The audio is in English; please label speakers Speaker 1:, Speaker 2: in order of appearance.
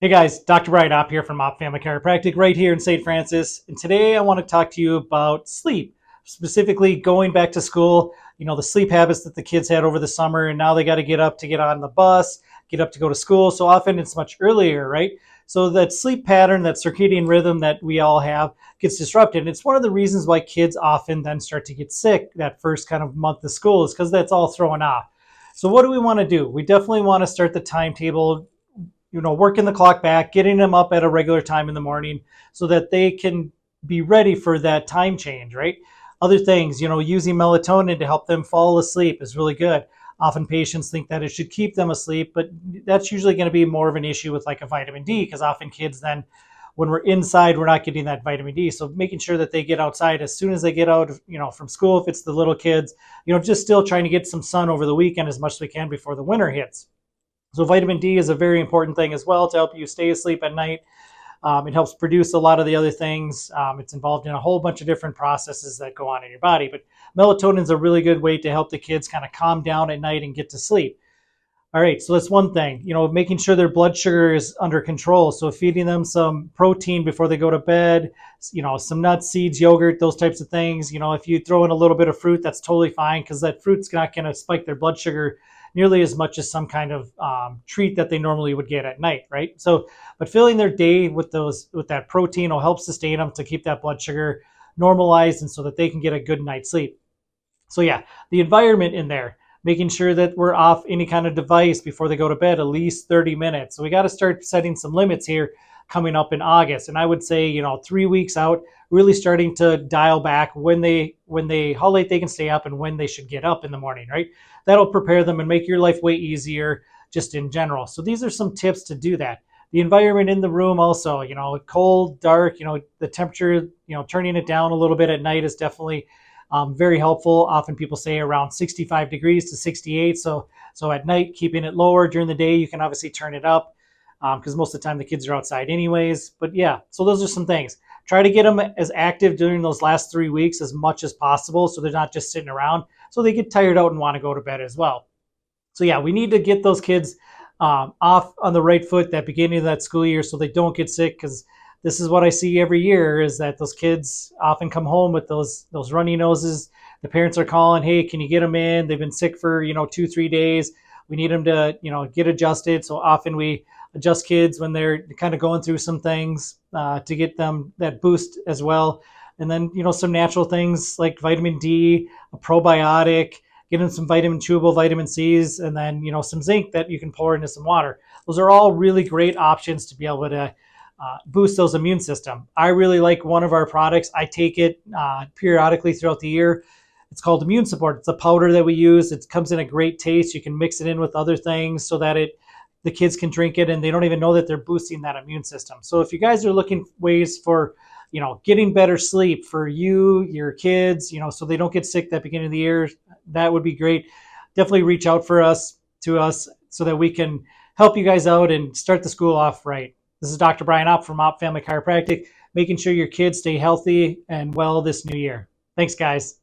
Speaker 1: Hey guys, Dr. Brian Opp here from Opp Family Chiropractic right here in St. Francis. And today I want to talk to you about sleep, specifically going back to school, the sleep habits that the kids had over the summer, and now they got to get up to get on the bus, get up to go to school. So often it's much earlier, right? So that sleep pattern, that circadian rhythm that we all have gets disrupted. And it's one of the reasons why kids often then start to get sick that first kind of month of school is because that's all thrown off. So what do we want to do? We definitely want to start the timetable, working the clock back, getting them up at a regular time in the morning so that they can be ready for that time change, right? Other things, using melatonin to help them fall asleep is really good. Often patients think that it should keep them asleep, but that's usually going to be more of an issue with like a vitamin D because often kids then, when we're inside, we're not getting that vitamin D. So making sure that they get outside as soon as they get out, from school, if it's the little kids, just still trying to get some sun over the weekend as much as we can before the winter hits. So vitamin D is a very important thing as well to help you stay asleep at night. It helps produce a lot of the other things. It's involved in a whole bunch of different processes that go on in your body. But melatonin is a really good way to help the kids kind of calm down at night and get to sleep. All right, so that's one thing, making sure their blood sugar is under control. So feeding them some protein before they go to bed, some nuts, seeds, yogurt, those types of things. If you throw in a little bit of fruit, that's totally fine because that fruit's not going to spike their blood sugar nearly as much as some kind of treat that they normally would get at night, right? So, but filling their day with that protein will help sustain them to keep that blood sugar normalized and so that they can get a good night's sleep. So yeah, the environment in there, making sure that we're off any kind of device before they go to bed, at least 30 minutes. So we got to start setting some limits here coming up in August. And I would say, 3 weeks out, really starting to dial back how late they can stay up and when they should get up in the morning, right? That'll prepare them and make your life way easier just in general. So these are some tips to do that. The environment in the room also, cold, dark, the temperature, turning it down a little bit at night is definitely very helpful. Often people say around 65 degrees to 68. So at night, keeping it lower. During the day, you can obviously turn it up because most of the time the kids are outside anyways. But yeah, so those are some things. Try to get them as active during those last 3 weeks as much as possible so they're not just sitting around, so they get tired out and want to go to bed as well. So yeah, we need to get those kids off on the right foot that beginning of that school year so they don't get sick, because this is what I see every year is that those kids often come home with those runny noses. The parents are calling, hey, can you get them in? They've been sick for 2-3 days. We need them to get adjusted. So often we adjust kids when they're kind of going through some things to get them that boost as well. And then some natural things like vitamin D, a probiotic, get them some chewable vitamin C's, and then some zinc that you can pour into some water. Those are all really great options to be able to boost those immune system. I really like one of our products. I take it periodically throughout the year. It's called Immune Support. It's a powder that we use. It comes in a great taste. You can mix it in with other things so that the kids can drink it and they don't even know that they're boosting that immune system. So if you guys are looking ways for getting better sleep for you, your kids, so they don't get sick that beginning of the year, that would be great. Definitely reach out to us so that we can help you guys out and start the school off right. This is Dr. Brian Opp from Opp Family Chiropractic, making sure your kids stay healthy and well this new year. Thanks, guys.